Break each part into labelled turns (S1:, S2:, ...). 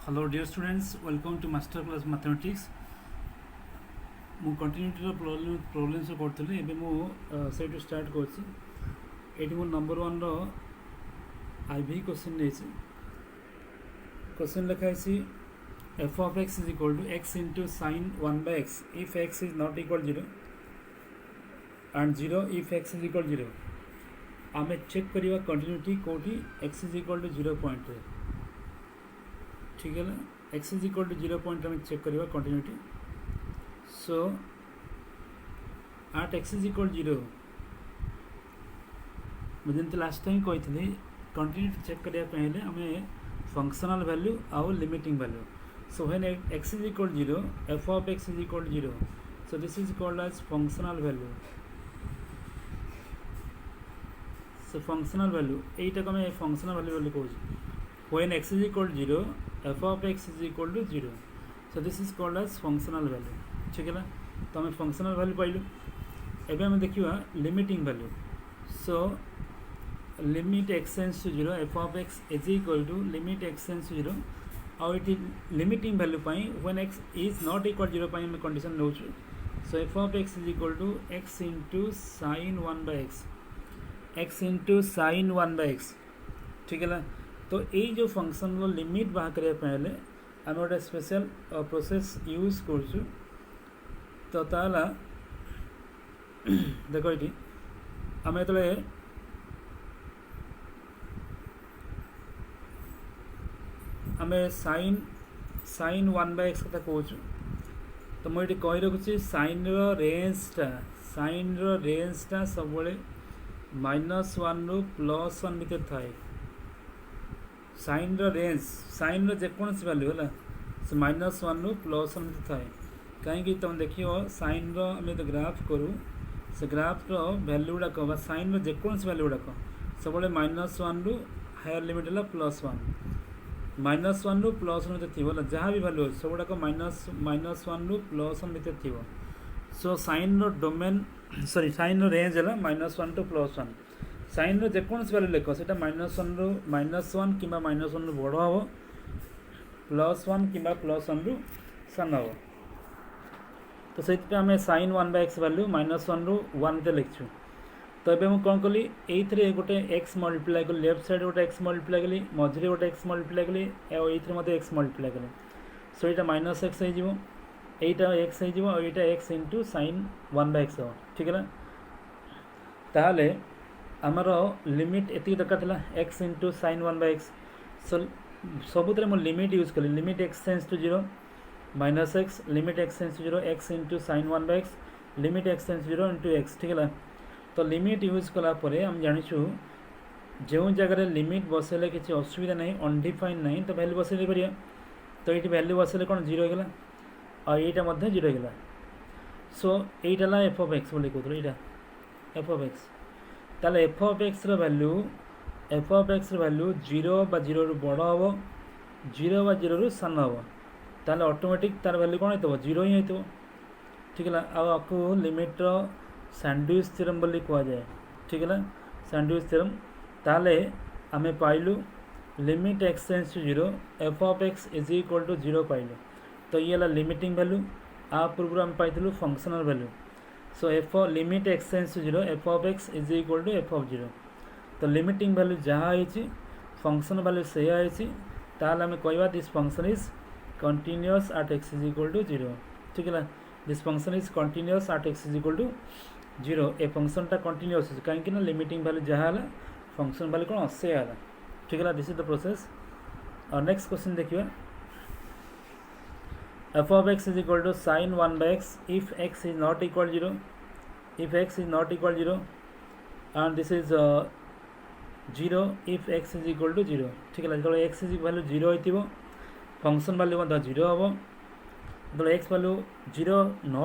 S1: Hello dear students, welcome to master class mathematics. ମୁଁ କଣ୍ଟିନ୍ୟୁଟିର problems କରୁଥିଲି ଏବେ ମୁଁ ସେଇଠୁ ଷ୍ଟାର୍ଟ କରୁଛି। ଏଇଠି ମୁଁ ନମ୍ବର 1ର IV क्वेश्चन ନେଇଛି। क्वेश्चन ଲେଖା ହେଇଛି f of x is equal to x into sin 1 by x if x is not equal 0 and 0 if x is equal 0। आमे चेक करिवा कंटिन्यूटी कोठी x is equal to 0 point रे, ठीक है ना। x is equal to 0 point में check करिवा continuity. So at x is equal to 0 मुझे लास्ट टाइम कही कंटिन्यूटी चेक करिया पहले हमें फंक्शनल वैल्यू और limiting value. So when x is equal to 0 f of x is equal to 0, so this is called as functional value। so functional value एटा को मैं functional value बोली कहूँ। when x is equal to 0 f of x is equal to 0, so this is called as functional value, ठीक है ना। तो हमें functional value पाइलु। एबे हमें देखिवा limiting value। so limit x tends to 0 f of x is equal to limit x tends to 0 और it limiting value pi when x is not equal to 0 पाई हमें condition नोचु। so f of x is equal to x into sin 1 by x, x into sin 1 by x, ठीक है ना। तो ये जो function रो limit बाहर करिया पहले आम गोटे स्पेशल प्रोसेस यूज करछु। तो ताला देखो ये आम जो आम साइन 1 बाय एक्स कथा कहूँ। तो मुझे कही रखुच्छी साइन रेंजटा सब -1 रु +1 भितर थाए। साइन रेंज जेकोसी वैल्यू है से -1 रु +1 भितर थाए। कहीं तुम देखियो साइन आम जो ग्राफ करूँ से ग्राफ्र वैल्यू गुड़ाक साइन जेकोसी वैल्यू गुड़ाक सब -1 रु हायर लिमिट है +1, -1 रु +1 भितर थी जहाँ भी वैल्यू सब गुड़ाक -1 रु +1 भितर थी। So sine domain sorry sine range है -1 टू +1। साइन जेकोसी वैल्यू लेख से -1 रु -1 कि -1 रु बड़ हम +1 कि +1 रु सान हम। तो से आम साइन 1 बाय एक्स वैल्यू -1 रु 1 भितर लिखु। तो ये मुझे कौन कली ये गोटे एक्स मल्टीप्लाई कली लेफ्ट साइड गोटे एक्स मल्टीप्लाई कली मझे गोटे एक्स मल्टीप्लाई कली ये एक्स मल्टीप्लाई कली। सो यहाँ -x होटा एक्स और यहाँ X into sine 1 by X हो, ठीक है ना। ताहले आमर लिमिट एति दरकार था x into sine 1 by x. So सबुत मुझे लिमिट यूज कली limit x tends to 0 -x limit x tends to 0 x into sine 1 by x limit x tends to 0 into x, ठीक है। तो लिमिट यूज कलापर आम जाचु जो जगह लिमिट बसैले किसी असुविधा नहीं अनडिफाइन नहीं तो वैल्यू बसई पार। तो ये वैल्यू बसैले कौन 0 होगा और यहाँ 0 होगा। सो यहाँ एफ ऑफ एक्स बोली कहते यहाँ एफ ऑफ एक्स। ताले एफ ऑफ एक्स वैल्यू 0 बा 0 रु बड़ हम 0 बा 0 रु सान हम ताले ऑटोमेटिक तार वैल्यू कौन हो 0 ही हो, ठीक है। आपको लिमिट सैंडविच थ्योरम बोली कह जाए, ठीक है ना। सैंडविच थ्योरम ताले आम पाइलु limit x tends to 0 F of x is equal to 0 पाइलु। तो ये लिमिटिंग वैल्यू आ पूर्व आम पाइलु functional value. So f limit x tends to 0 F of x is equal to f of 0। तो लिमिटिंग वैल्यू जहाँ होती फंक्शन वैल्यू से ताल आम कहवा this function is continuous at x is equal to 0, ठीक है ना। This function is continuous at x is equal to 0। ए फंक्शनटा कंटिन्यूअस कहीं लिमिटिंग वैल्यू जहाँ है फंक्शन वैल्यू कौन से है, ठीक है। This is the process. और नेक्स्ट क्वेश्चन देखिए f of x is equal to sin 1 by x if x is not equal 0, if x is not equal 0 and this is 0 if x is equal to 0, ठीक है। जो x is value 0 हो function value 0 हम जो x value 0 न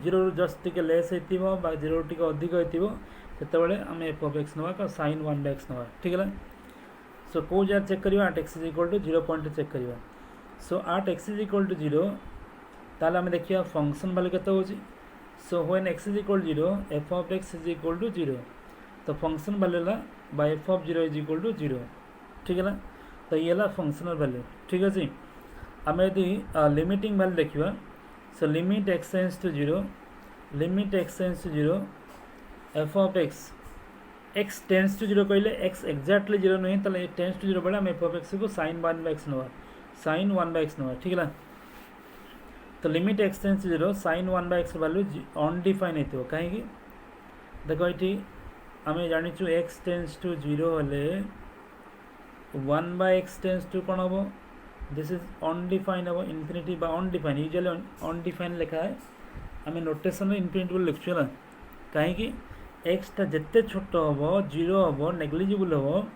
S1: 0 just T less हो 0 T अधिक होते आम एफ ऑफ एक्स नवा साइन 1 बाय एक्स नवा, ठीक है। सो कौ जगह चेक करवा at x is equal to 0 point check करवा। So at x is equal to 0 ताल आम देखिए फंक्शन वैल्यू केते होची। So when x is equal to 0 F of x is equal to 0 तो फंक्शन वैल्यू है by f of 0 is equal to 0, ठीक है ना। तो ये फंक्शनल वैल्यू, ठीक अच्छे। आम यदि लिमिटिंग वैल्यू देखा so limit x tends to 0 limit x tends to 0 F of X tends to 0 कहले एक्स एक्जाक्टली 0 नुहे तो टेंड्स टू 0 बेले आम एफ ऑफ एक्स को sin 1/x नवा sin 1/x नवा ठीक है। तो limit x tends to 0 sin 1/x value undefined होती कहीं देख ये आम जाचु एक्स टेंड्स टू 0 हेले 1/x टेंड्स टू कौन हम दिस इज अनडिफाइन हम इनफिनिटी अनडिफाइन यूजुअली अनडिफाइन लिखा है आम नोटेशन इनफिनिटी बोल लिखु है कहीं एक्सटा जिते छोट हम 0 हम नेग्लिजिबल हम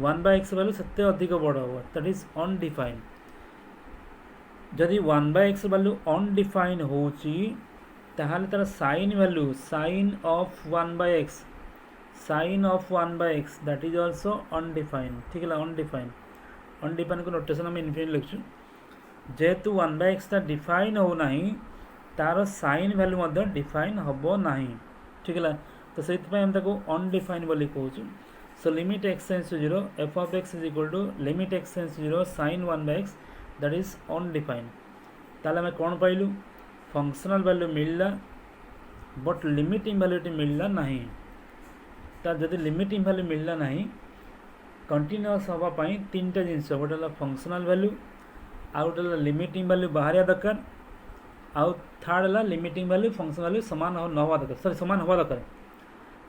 S1: 1/x वैल्यू से अधिक बड़ हम दैट इज अनडिफाइन। जदि 1/x वैल्यू अनडिफाइन होची ताहले तार sine value sine of 1/x sine of 1/x that is also undefined ठीक है। अनडिफाइन अनडिफाइन को नोटेशन आम इनफिनिटी लिखु जेहेतु 1/x टा डिफाइन हो ना तार साइन वैल्यू डिफाइन हम ना ठीक है। तो से अनडिफाइन बोली कहूँ so limit x tends to 0 F of x is equal to limit x tends to 0 sin 1/x that is undefined. ताले आम कौन पाइलु फंक्शनल वैल्यू मिलला बट लिमिटिंग वैल्यू मिलला नहीं जदि लिमिटिंग वैल्यू मिलला नहीं कंटिन्यूअस हाँपाई तीन टा जिनस गोटे फंक्शनल वैल्यू आउ गोटे लिमिटिंग वैल्यू बाहर दरकार आउ थर्ड है लिमिटिंग वैल्यू फंक्शन वैल्यू सामान न हवा दरकार सॉरी सामान हवा दरकार।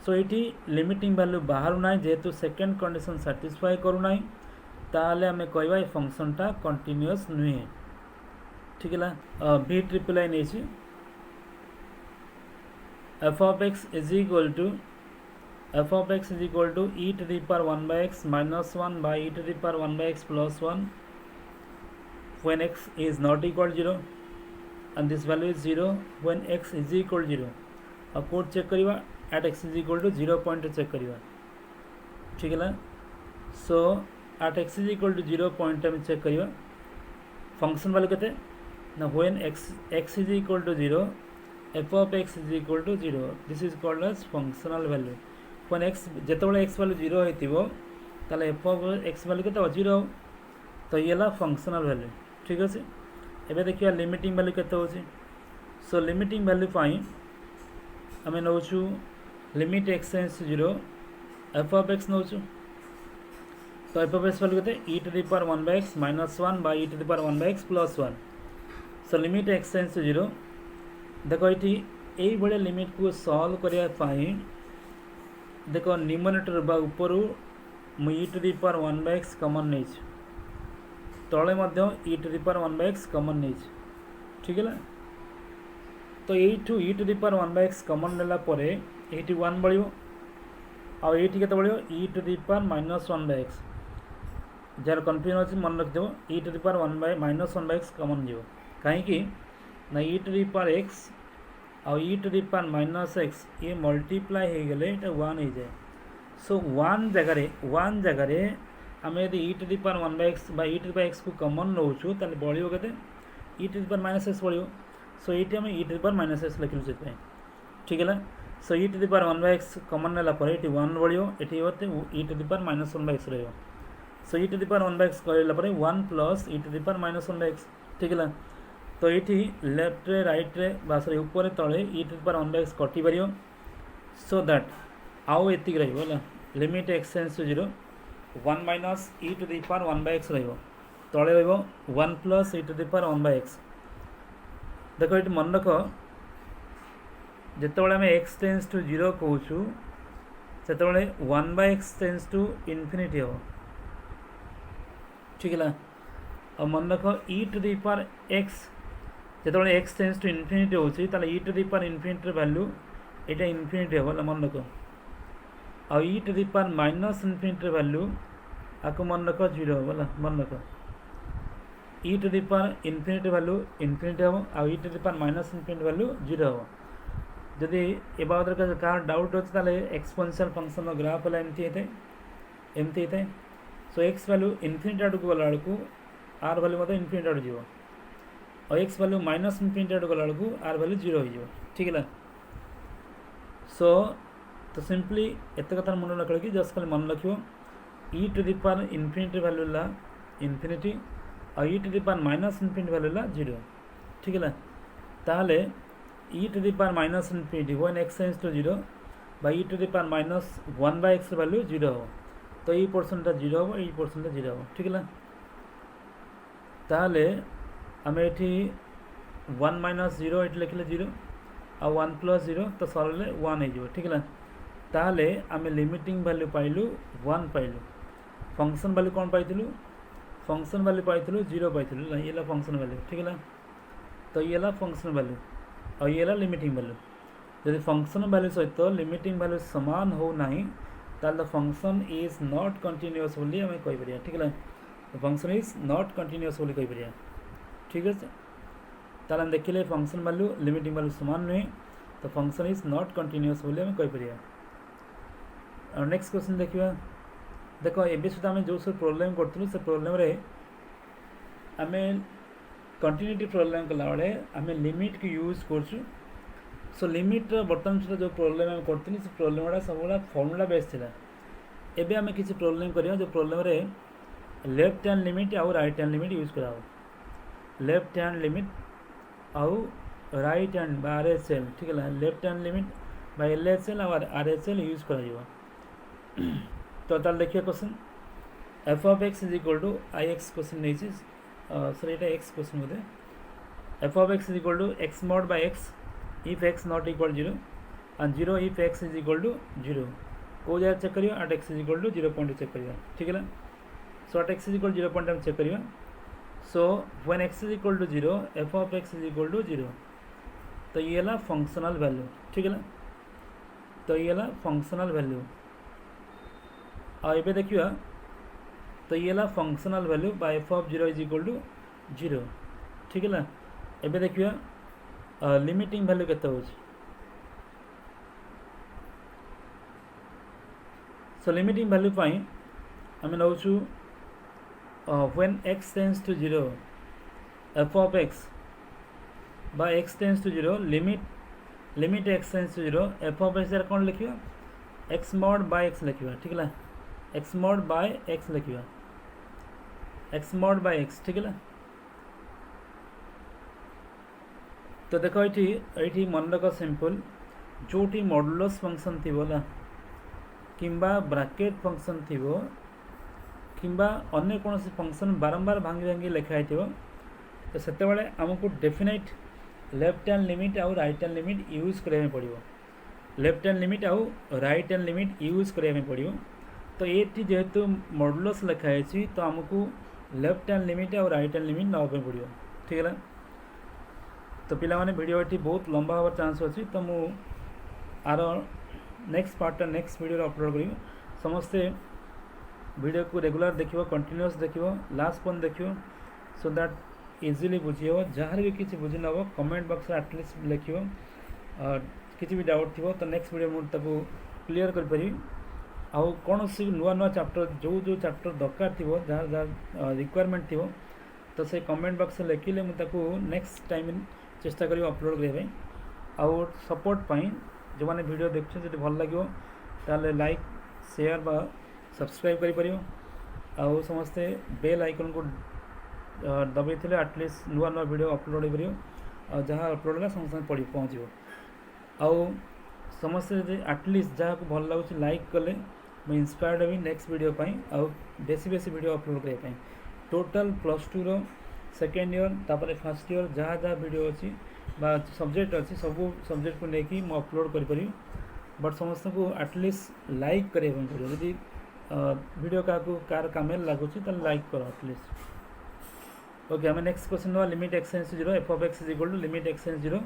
S1: सो ये लिमिटिंग वैल्यू बाहर ना जेहेतु सेकेंड कंडीशन सैटिस्फाई करूना ताहले आम कहवा फंक्शन टा कंटिन्यूअस नुहे ठीक है। भी ट्रिपल आई नहीं F of x is equal to e to the power 1/x minus 1 by e to the power 1/x plus 1 when x is not equal to 0 and this value is 0 when x is equal to 0। अब कोड check करवा at x is equal to 0 point check करवा ठीक है। सो at x is equal to 0 point आम check करवा function value केते ना when x is equal to 0 f of x is equal to 0 this is called as functional value। when x जितेबाला x value 0 होइतिबो ताले f of x value केते 0 तो ये ला functional value ठीक अच्छे। एबे देखिए लिमिटिंग वैल्यू केते होची सो लिमिटिंग वैल्यू पाई आम नौचु limit x tends to 0 F of x नौचु तो एफ ऑफ एक्स वैल्यू केते e to the power 1/x minus 1 by e to the power 1/x plus 1। सो लिमिट एक्स टेंड्स टू 0 देखो ये यही भाई लिमिट को सॉल्व करने देख न्यूमरेटर बा ऊपर मु e to the power 1/x common नहीं तले e to the power 1/x common नहीं ठीक है। तो you e to the power 1/x common नेला परे ये 1 बढ़ आउ के बढ़ e to the power -1/x jar confusion अच्छे मन रखिदेव e to the power -1/x common जीव कहीं ना e to the power x आउ e to the power -x ये मल्टीप्लाई हो गले 1 हो जाए। सो 1 जगार आम यदि e to the power 1/x बा e to the power x को कॉमन नौचु ताले बढ़ियो केते e to the power -x बढ़ियो। सो ये आम e to the power -x लिखलु से ठीक है। सो e to the power 1/x common नेला पर ये 1 बढ़ियो ये होते e to the power -1/x रहियो। सो e to the power 1/x कहला पर 1 plus e to the power -1/x ठीक है। तो ये लेफ्ट रे राइट रे सॉरी ऊपर तले e to the power 1/x कटि पार सो दैट आउ एतिक रहा limit x tends to 0 1 minus e to the power 1/x तले रहा 1 plus e to the power 1/x। देख ये मन रख जिते आम एक्स टेंड्स टू 0 कहूँ से 1/x टेंड्स टू इनफिनिटी हम ठीक है। और मन रख e to the power x जो एक्स टेंड्स टू इनफिनिटी होची ताले e to the power infinity value ये इनफिनिटी हम मन रख आ e to the power minus infinity value आपको मन रख 0 हम मन रख e to the power infinity value infinity हम आ e to the power minus infinity value 0 हम। जदि ए बाबद कहाँ डाउट अच्छे ताले एक्सपोनेंशियल फंक्शन ग्राफ है एमती होता है। सो एक्स वैल्यू इनफिनिटी आड़ को गला बेलू आर वैल्यू इनफिनिटी आड़ जीव और एक्स वैल्यू माइनस इनफिनिटी आड़ गला बेलू आर वैल्यू 0 हो ठीक है। सो तो सिंपली एत कथा मन रख जस्ट खाली मन रख e to the power infinity value ला इनफिनिटी और e to the power minus infinity value है 0 ठीक है ताहले e to the power minus infinity when x tends to 0 बा e to the power minus 1/x value 0 हो तो ये पोर्शनटा 0 हो ये पोर्शनटा 0 हो ठीक है ताहले आम ये 1 माइनस 0 ये लिखले 0 आ 1 प्लस 0 तो सरल 1 हो ठीक है ताहले आम लिमिटिंग वैल्यू पाइलु 1 पाइलु फंक्शन वैल्यू कौन पाइलु फंक्शन वैल्यू पाइलु 0 पाइलु ये फंक्शन वैल्यू ठीक है तो ये फंक्शन वैल्यू और ये लिमिटिंग वैल्यू जब फंक्शन वैल्यू सहित लिमिटिंग वैल्यू सामान हो ना ताल फंक्शन इज नॉट कंटिन्यूअस बोली आम कहीपर ठीक है फंक्शन इज नॉट कंटिन्यूअस बोली कहीपर ठीक है ताल हम देखिले फंक्शन वैल्यू लिमिटिंग वैल्यू सामान नुहे तो फंक्शन इज नॉट कंटिन्यूअस बोली आम कहीपर और नेक्स्ट क्वेश्चन देखिए देख ए सुधा आम जो सब प्रोब्लेम करूँ से प्रोब्लेम आम कंटिन्यूटी प्रोब्लेम कला बेले आम लिमिट को यूज कर सो लिमिट बर्तमान सुधा जो प्रोब्लेम आम करूँ से प्रोब्लेम गुड़ा सब फर्मूला बेस था एबे आम किसी प्रोब्लेम करिया जो प्रोब्लेम रे लेफ्ट हैंड लिमिट आउ राइट हैंड लिमिट यूज करा लेफ्ट हैंड लिमिट आउ राइट हैंड बा RHL ठीक है लेफ्ट हैंड लिमिट बा LHL और RHL यूज करा तो ताल देखिए question f of x is equal to ix question नहीं सर ये x क्वेश्चन बोधे f of x is equal to x mod by x if x not equal 0 and 0 if x is equal to 0 को जगह check करियो at x is equal to 0 point check करियो ठीक है सो at x is equal to 0 point हम check करियो so when x is equal to 0 f of x is equal to 0 तो ये ला फंक्शनल वैल्यू ठीक है तो ये ला फंक्शनल वैल्यू और ये देखिए तो ये ला functional value by f of 0 is equal to 0 ठीक है ये देखिए लिमिटिंग वैल्यू केते हो सो लिमिटिंग वैल्यू पाई आम नौ when x tends to 0 f of x बा x tends to 0 limit x tends to 0 f of x कौन लिखियो x mod by x लिखियो ठीक है x mod by x लिखियो x mod by x ठीक है तो देखो ये मन रख सिंपल जोटी मॉडुलस फंक्शन थी बोला किंबा ब्रैकेट फंक्शन थी किंबा अन्य कौन सी फंक्शन बारंबार भांगी भांगी लिखाई थी तो सेते बड़े आमको डेफिनेट लेफ्ट हैंड लिमिट आउ राइट हैंड लिमिट यूज करने पड़ो लेफ्ट हैंड लिमिट आउ राइट हैंड लिमिट यूज करने पड़ो तो ये जेहेतु मॉडुलस लिखाई तो आमको लेफ्ट हैंड लिमिट आउ राइट हैंड लिमिट नापे पड़ो ठीक है तो पिला माने वीडियो ये बहुत लंबा हबार चांस अच्छी तो मु आर नेक्स्ट पार्टा नेक्स्ट वीडियो अपलोड करी समस्ते वीडियो को रेगुलर देखियो कंटिन्यूअस देखियो लास्ट पॉइंट देखियो सो दैट इजीली बुझियो जहाँ भी किसी बुझी नब कमेंट बॉक्स में एटलिस्ट लिखियो किसी भी डाउट थी तो नेक्स्ट वीडियो मुझे क्लीयर करी आउ कौन सी नुआ नुआ चैप्टर जो चैप्टर दरकार थी जहाँ जहाँ रिक्वायरमेंट थी तो से कमेंट बॉक्स में लिखिले मुझे नेक्स्ट टाइम चेष्टा करी अपलोड करने आउ सपोर्ट पाई जो मैंने वीडियो देखते जो भल लगे ताले लाइक शेयर बा सब्सक्राइब करि आउ समस्ते बेल आइकन को दबाई थे एटलिस्ट नुआ नुआ वीडियो अपलोड हो जहाँ अपलोड है संगे संगे पहुँचो आउ समस्ते एटलिस्ट जहाँ को भल लगुच लाइक कले मुझे इंस्पायर्ड हेबी नेक्स्ट वीडियो आउ बेसी बेसी वीडियो अपलोड करने टोटल +2 रो सेकेंड ईयर तापर फर्स्ट ईयर जहाँ जहाँ वीडियो अच्छी सब्जेक्ट अच्छी सब सब्जेक्ट को लेकिन मुझे अपलोड करी बट समस्त को एटलिस्ट लाइक करने पड़ो यदि वीडियो क्या कार काम लगुच लाइक कर एटलिस्ट ओके हमें नेक्स्ट क्वेश्चन ना limit x tends to 0 f of x is equal to limit x tends 0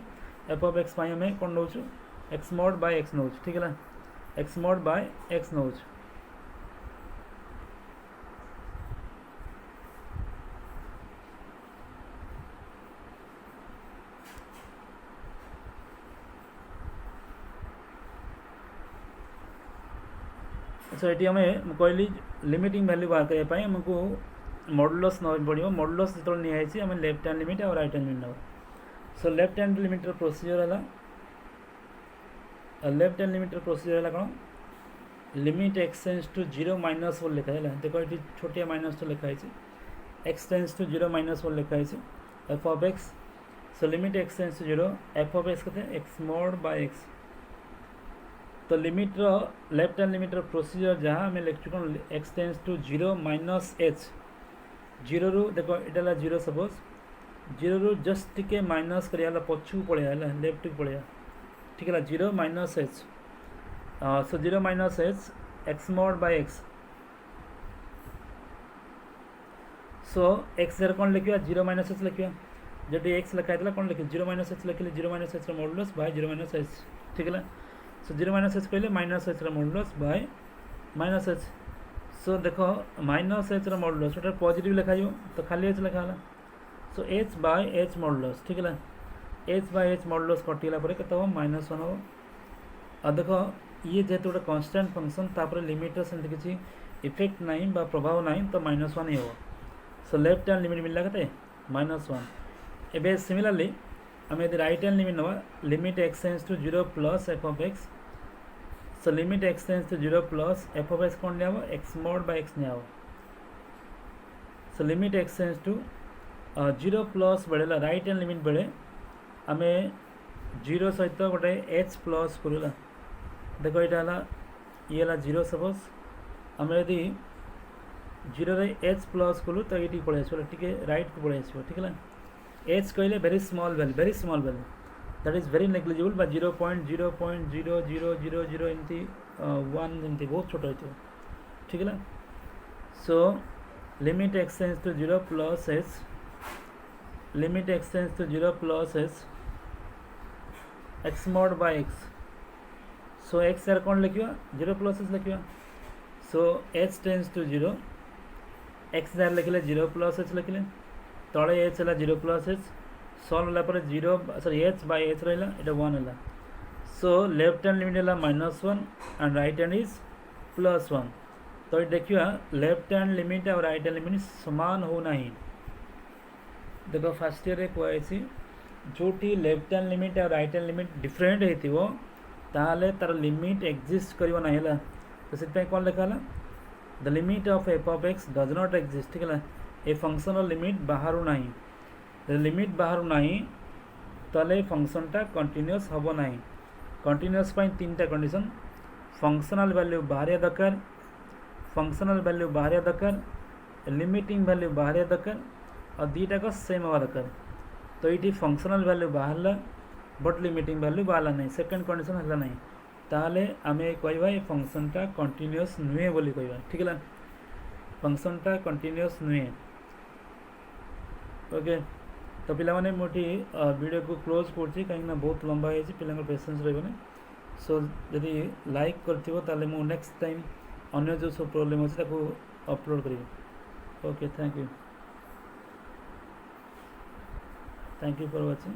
S1: f of x पाई हमें कौन नौ x mod by x नौ ठीक है x mod by x नौ सो ये आम कहली लिमिटिंग वैल्यू बाहर करने आमको मॉडुलस ना पड़ो मॉडुलस जो निहाई आम लेफ्ट हैंड लिमिट और राइट हैंड लिमिट नब so left hand limit procedure है लेफ्ट हैंड लिमिट प्रोसीजर है कौन limit x tends to 0 minus बोल लिखा है देखो ये छोटिया माइनस तो लिखाई x टेन्स टू 0 माइनस 1 लिखा है F of X so limit x tends to 0 F of X कहते एक्स मोड बाय एक्स तो limit left hand limit procedure जहाँ आम लिखु कौन x tends to 0 minus H 0 रु देख यहाँ 0 सपोज 0 रु जस्ट टिके माइनस कर पछू पड़े लेफ्ट को पड़े ठीक है 0 minus h so 0 minus H X mod by x so x जर कौन लिखा 0 माइनस एच लिखा जो एक्स लिखाई कौन लिखे 0 माइनस एच लिखे 0 minus h modulus by 0 minus h ठीक है सो 0 माइनस एच कहले minus h modulus by minus h so देख माइनस एच मॉडुलस गोटे पॉजिटिव लिखा तो खाली एच लिखा so h by h modulus ठीक है एच बाय एच मॉडुलस कटिगला के माइनस 1 हम और देख ये जेहेतु गोटे कन्स्टांट फंक्शन तापर लिमिट से किसी इफेक्ट ना बा प्रभाव ना तो माइनस 1 ही हम सो लेफ्ट हैंड लिमिट मिलला के माइनस 1 एबे सिमिलरली आम यदि राइट हैंड लिमिट नवा limit X tends to 0 plus F of X so limit X tends to 0 plus F of X कौन लिया एक्स मोड बाय एक्स लिया so limit X tends to 0 plus बेले right hand limit बेले आम 0 सहित गोटे H plus करूला देख यहाँ ये 0 सपोज आम यदि 0 रे एच प्लस कलु तो ये पड़े आस टे रईट को पड़े आस ठीक है एच कहले very small value that is very negligible बा 0.0.0000 एमती 1 एमती बहुत छोट हो ठीक है so limit X tends to 0 plus H limit X tends to 0 plus H X mod by x so X यार कौन लिखा 0 प्लस एच लिखा so H tends to 0 X जार लिखले 0 प्लस एच लिखले तले एच है 0 प्लस एच सल्व होगा 0 सॉरी एच बाय एच रहा ये 1 है सो लेफ्ट हैंड लिमिट है minus 1 and right hand is plus 1 तो ये देखिए लेफ्ट हैंड लिमिट और राइट हैंड लिमिट सामान होना देखो फर्स्ट ईयर कहुई जो लेफ्ट हैंड लिमिट और राइट हैंड लिमिट डिफरेंट हो तार लिमिट एक्जिस्ट करना है तो से कौन लिखा the limit of F of x does not exist ठीक है ए फंक्शन लिमिट बाहर ना लिमिट बाहर ना ताले फंक्शनटा कंटिन्यूअस हम ना कंटिन्यूअस तीन टा कंडीशन फंक्शनल वैल्यू बाहर दरकार फंक्शनल वैल्यू बाहर दरकार लिमिटिंग वैल्यू बाहर दरकार और दीटाक सेम हवा दरकार तो ये फंक्शनल वैल्यू बाहर बट लिमिटिंग वैल्यू बाहर ना सेकेंड कंडीशन है ना ताले आमे कहवा ये फंक्शनटा कंटिन्यूअस नुहे बोली कहवा ठीक है फंक्शनटा कंटिन्यूअस नुहे ओके तो पिला माने मोटी वीडियो को क्लोज करछि कहीं ना बहुत लंबा है पिला पेशेंस रही सो जदि लाइक कर नेक्स्ट टाइम अन्य जो सब प्रॉब्लम अच्छे अपलोड करी okay thank you for watching.